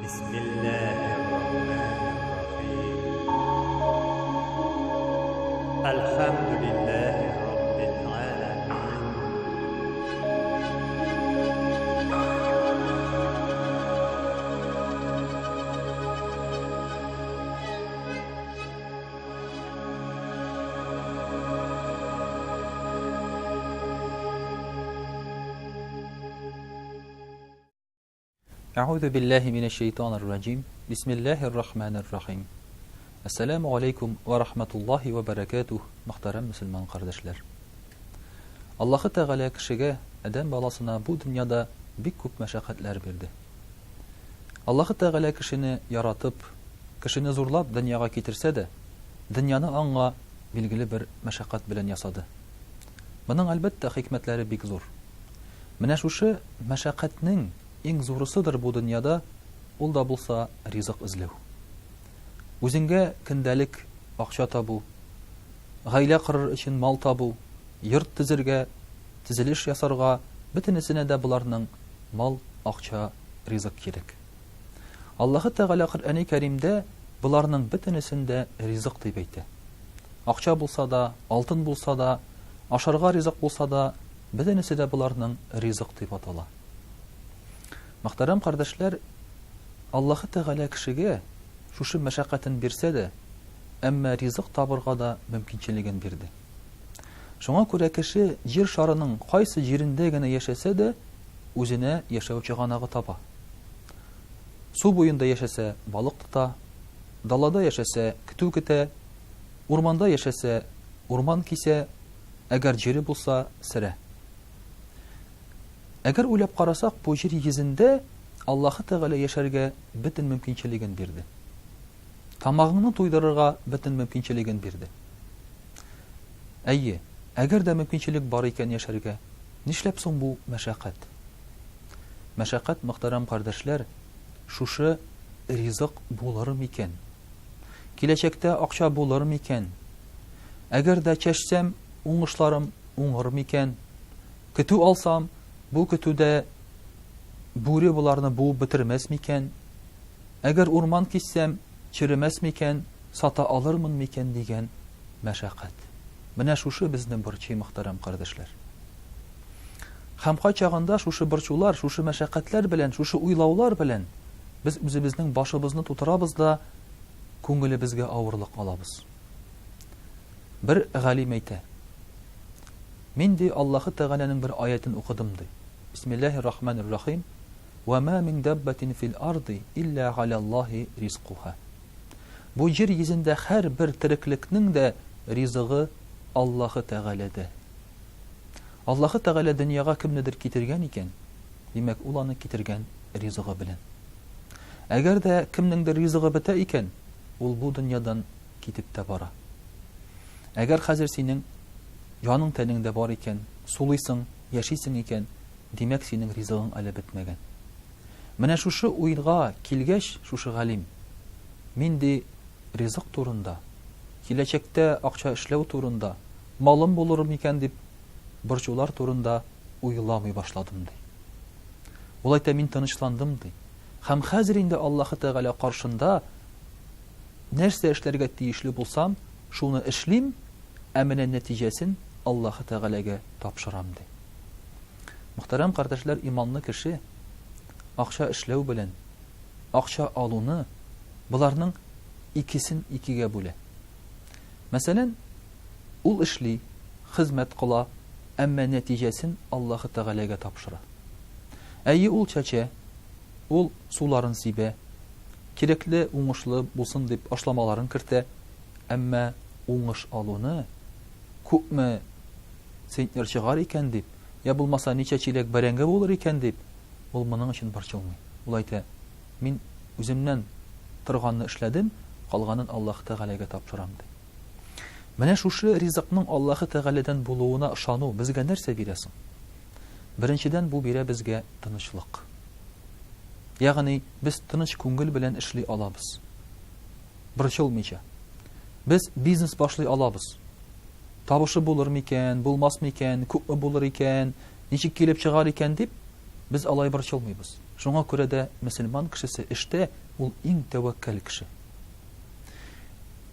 بسم الله الرحمن الرحيم الحمد لله رب العالمين أعوذ بالله من الشيطان الرجيم بسم الله الرحمن الرحيم Esselamu Aleyküm ve Rahmetullahi ve Berekatuh muhterem Müslüman kardeşler. Allah-u Teala kişiye, Adem balasına bu dünyada bir küp meşakkatler verdi. Allah-u Teala kişini yaratıp, kişini zorlap dünyaya getirse de, dünyanı anga bilgili bir meşakkat bilen yasadı. Bunun elbette hikmetleri bik zor. Менә шушы meşakkatning eng zo'risidir bu dünyada, ул да булса ризык эзләү. Үзеңгә көндәлек акча табу, гаилә корыр өчен мал табу, йорт төзергә, төзелеш ясарга, бөтенесенә дә буларның мал, акча, ризык кирәк. Аллаһу Тәгалә Коръәни Кәримдә буларның бөтенесендә ризык дип әйтә. Акча булса да, алтын булса да, ашарга ризык булса да, бөтенесе дә буларның ризык дип атала. Мөхтәрәм кардәшләр, Аллаһу Тәгалә кешегә шушы мәшәкатен бирсә дә, әмма ризык табырга да мөмкинчелеген бирде. Шуңа күрә кеше җир шарының кайсы җирендә генә яшәсә дә, үзенә яшәү чыганагы таба. Су буенда яшәсә, балык тота, далада яшәсә, көтү көтә, урманда яшәсә, урман кисә, әгәр җире булса, сөрә. Әгәр уйлап карасак, бу җир йөзендә Аллаһу Тәгалә яшәргә бөтен мөмкинчелеген бирде. Тамагыңны туйдырырга бөтен мөмкинчелеген бирде. Әйе, әгәр дә мөмкинчелек бар икән яшәргә, нишләп соң бу мәшәкать? Мәшәкать, мөхтәрәм кардәшләр, шушы ризык булыр микән? Киләчәктә акча булыр микән? Әгәр дә чәчсәм, уңышларым уңыр микән? Көтү алсам, бу көтүдә бүре буларны буып бетермәс микән? Әгәр урман киссәм, чиремәс микән? Сата алырмын микән дигән мәшәкать. Менә шушы безнең борчы, мөхтәрәм кардәшләр. Һәм кайчагында шушы борчулар, шушы мәшәкатьләр белән, шушы уйлаулар белән без үзебезнең башыбызны тутырабыз да, күңелебезгә авырлык алабыз. Бер галим әйтә: Мин ди Аллаһу Тәгаләнең бер аятын укыдым ди. Бисмиллаһир-рахманир-рахим. Ва ма мин даббатин фил арди илля алаллаһи ризқуха. Бу җир йөзендә һәр бер тереклекнең дә ризыгы Аллаһу Тәгаләдә. Аллаһу Тәгалә дөньяга кемнедер китергән икән, димәк, ул аны китергән ризыгы белән. Әгәр дә кемнеңдер ризыгы бетә икән, ул бу дөньядан китеп тә бара. Әгәр хәзер синең яның тәнеңдә бар икән, сулыйсың, яшисең икән, димәк, синең ризыгың әле бетмәгән. Менә шушы уйга килгәч, шушы галим, мин ди ризык турында, киләчәктә акча эшләү турында, малым булыр микән дип, борчулар турында уйламый башладым ди. Ул әйтә, мин тынычландым ди. Һәм хәзер инде Аллаһу Тәгалә каршында нәрсә эшләргә тиешле булсам, шуны эшлим, ә менә нәтиҗәсен Аллаһу Тәгаләгә тапшырам ди. Мөхтәрәм кардәшләр, иманлы кеше акча эшләү белән акча алуны, буларның икесен икегә бүлә. Мәсәлән, ул эшли, хезмәт кыла, әмма нәтиҗәсен Аллаһу Тәгаләгә тапшыра. Әйе, ул чәчә, ул суларын сибә, кирәкле уңышлы булсын дип ашламаларын кертә, әмма уңыш алуны күпме центнер чыгар икән дип, я булмаса ничә чиләк бәрәңге булыр икән дип, ул моның өчен борчылмый. Ул әйтә, мин үземнән торганны эшләдем, калганын Аллаһу Тәгаләгә тапшырам ди. Менә шушы ризыкның Аллаһу Тәгаләдән булуына ышану безгә нәрсә бирә соң? Беренчедән, бу бирә безгә тынычлык. Ягъни, без тыныч күңел белән эшли алабыз. Борчылмыйча. Без бизнес башлый алабыз. Табышы булыр микән, булмас микән, күпме булыр икән, ничек килеп чыгар икән дип, Без алай борчылмыйбыз. Шуңа күрә дә мөселман кешесе эштә ул иң тәвәккәл кеше.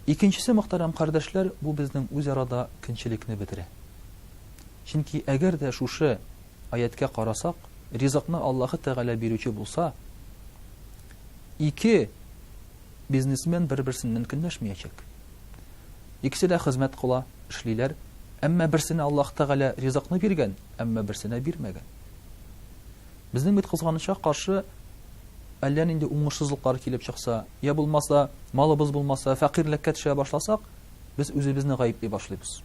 Икенчесе, мөхтәрәм кардәшләр, бу безнең үзара көнчелекне бетерә. Чөнки әгәр дә шушы аяткә карасак, ризыкны Аллаһы Тәгалә бирүче булса, ике бизнесмен бер-берсеннән көнләшмәячәк. Икесе дә хезмәт кыла, эшлиләр, әмма берсенә Аллаһ Тәгалә ризыкны биргән, әмма берсенә бирмәгән. Безнең бит кызганычка каршы әллә нинди уңышсызлыклар килеп чыкса, я булмаса, малыбыз булмаса, фәкыйрлеккә төшә башласак, без үзебезне гаепли башлыйбыз.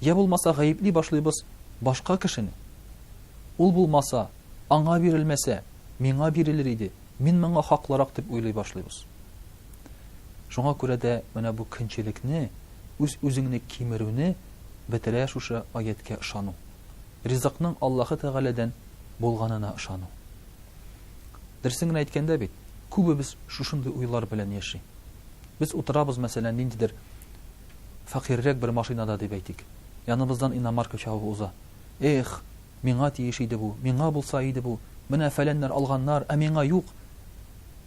Я булмаса, гаепли башлыйбыз башка кешене. Ул булмаса, аңа бирелмәсә, миңа бирелер иде, мин моңа хаклырак дип уйлый башлыйбыз. Шуңа күрә дә менә бу көнчелекне, үз-үзеңне кимерүне бетерә шушы аяткә ышану. Ризыкның Аллаһы Тәгаләдән булганына ышану. Дөресен генә әйткәндә бит, күбебез шушындый уйлар белән яши. Без утырабыз, мәсәлән, ниндидер фәкыйррәк бер машинада дип әйтик. Яныбыздан иномарка чабып уза. Эх, миңа тиеш иде бу, миңа булса иде бу, менә фәләннәр алганнар, ә миңа юк.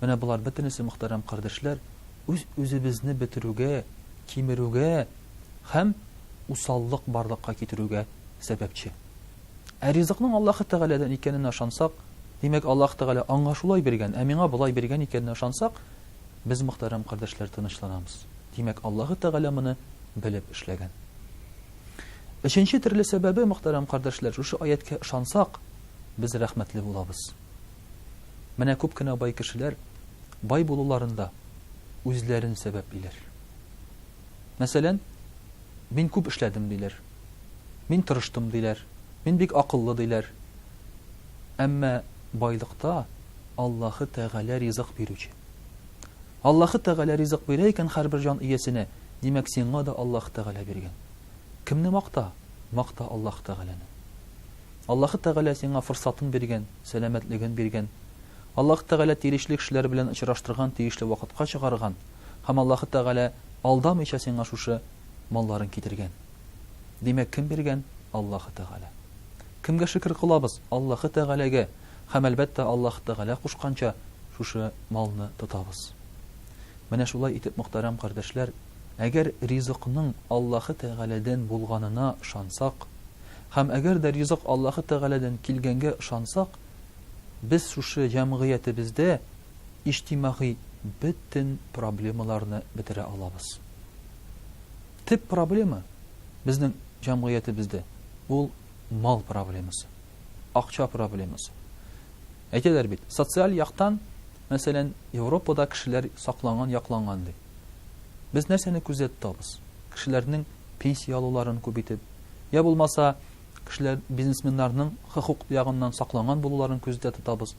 Менә булар бөтенесе, мөхтәрәм кардәшләр, үзебезне бетерүгә, кимерүгә һәм усаллык барлыкка китерүгә сәбәпче. Ә ризыкның Аллаһы Тәгаләдән икәнен ышансак, димәк Аллаһ Тәгалә аңа шулай биргән, ә миңа булай биргән икәнен ышансак, без, мөхтәрәм кардәшләр, тынычланабыз. Димәк Аллаһы Тәгалә моны белеп эшләгән. Өченче төрле сәбәбе, мөхтәрәм кардәшләр, шушы аяткә ышансак, без рәхмәтле булабыз. Менә күп кенә бай кешеләр бай булуларында үзләрен сәбәплиләр. Мәсәлән, мин күп эшләдем диләр. Мин тырыштым диләр. Мин бик акыллы диләр. Әмма байлыкта Аллаһы Тәгалә ризык бирүче. Аллаһы Тәгалә ризык бирә икән һәрбер җан иясенә, димәк сиңа да Аллаһ Тәгалә биргән. Кемне макта? Макта Аллаһ Тәгаләне. Аллаһы Тәгалә сиңа форсатын биргән, сәламәтлеген биргән. Аллаһ Тәгалә тиешле кешеләр белән очраштырган, тиешле вакытка чыгарган. Һәм Аллаһы Тәгалә алдамыйча сиңа шушы малларын китергән. Димәк, кем биргән? Аллаһы Тәгалә. Кемгә шөкр кылабыз? Аллаһы Тәгаләгә. Һәм әлбәттә Аллаһ Тәгалә кушканча шушы малны тотабыз. Менә шулай итеп, мөхтәрәм кардәшләр, әгәр ризыкның Аллаһы Тәгаләдән булганына ышансак, һәм әгәр дә ризык Аллаһы Тәгаләдән килгәнгә ышансак, без шушы җәмгыятебездә иҗтимагый бөтен проблемаларны бетерә алабыз. Төп проблема безнең җәмгыятебездә ул мал проблемасы, акча проблемасы. Әйтәләр бит, социаль яктан, мәсәлән, Европада кешеләр сакланган, якланган ди. Без нәрсәне күзәтә табыз? Кешеләрнең пенсия алуларын күбәйтеп, я булмаса, кешеләр бизнесменнарның хукук ягыннан сакланган булуларын күзәтә табыз.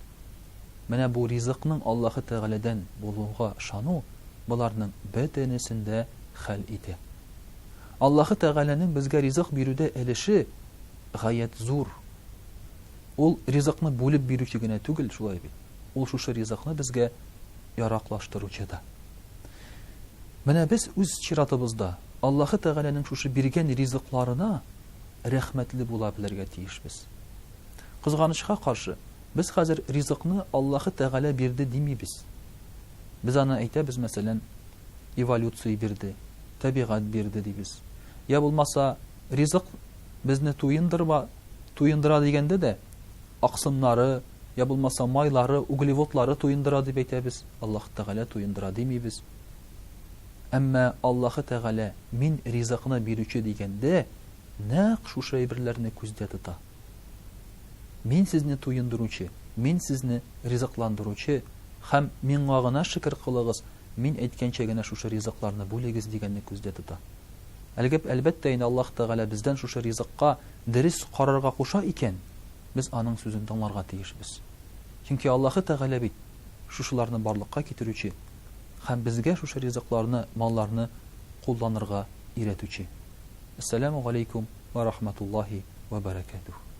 Менә бу ризыкның Аллаһы Тәгаләдән булуга ышану буларның бөтенесендә хәл итә. Аллаһы Тәгаләнең безгә ризык бирүдә өлеше гаять зур. Ул ризыкны бүлеп бирүче генә түгел, шулай бит. Ул шушы ризыкны безгә яраклаштыручы да. Менә без үз чиратыбызда Аллаһы Тәгаләнең шушы биргән ризыкларына рәхмәтле була белергә тиешбез. Кызганычка каршы, без хәзер ризыкны Аллаһы Тәгалә бирде димибез. Без аны әйтәбез, мәсәлән, эволюция бирде, табигать бирде дибез. Я булмаса, ризык безне туендыра дигәндә дә аксымнары, я булмаса майлары, углеводлары туендыра дип әйтәбез. Аллаһ Тәгалә туендыра димибез. Әмма Аллаһы Тәгалә мин ризыкны бирүче дигәндә, нәкъ шушы әйберләрне күздә тота. Мин сезне туендыручы, мин сезне ризыкландыручы, һәм миңа гына шөкр кылыгыз, мин әйткәнчә генә шушы ризыкларны бүлегез дигәнне күздә тота. Әлбәттә, инде Аллаһ Тәгалә бездән шушы ризыкка дөрес карарга куша икән, без аның сүзен тыңларга тиешбез. Чөнки Аллаһы Тәгалә бит шушыларны барлыкка китерүче һәм безгә шушы ризыкларны, малларны кулланырга өйрәтүче. Ассаламу алейкум ва рахматуллаһи ва баракатуһ.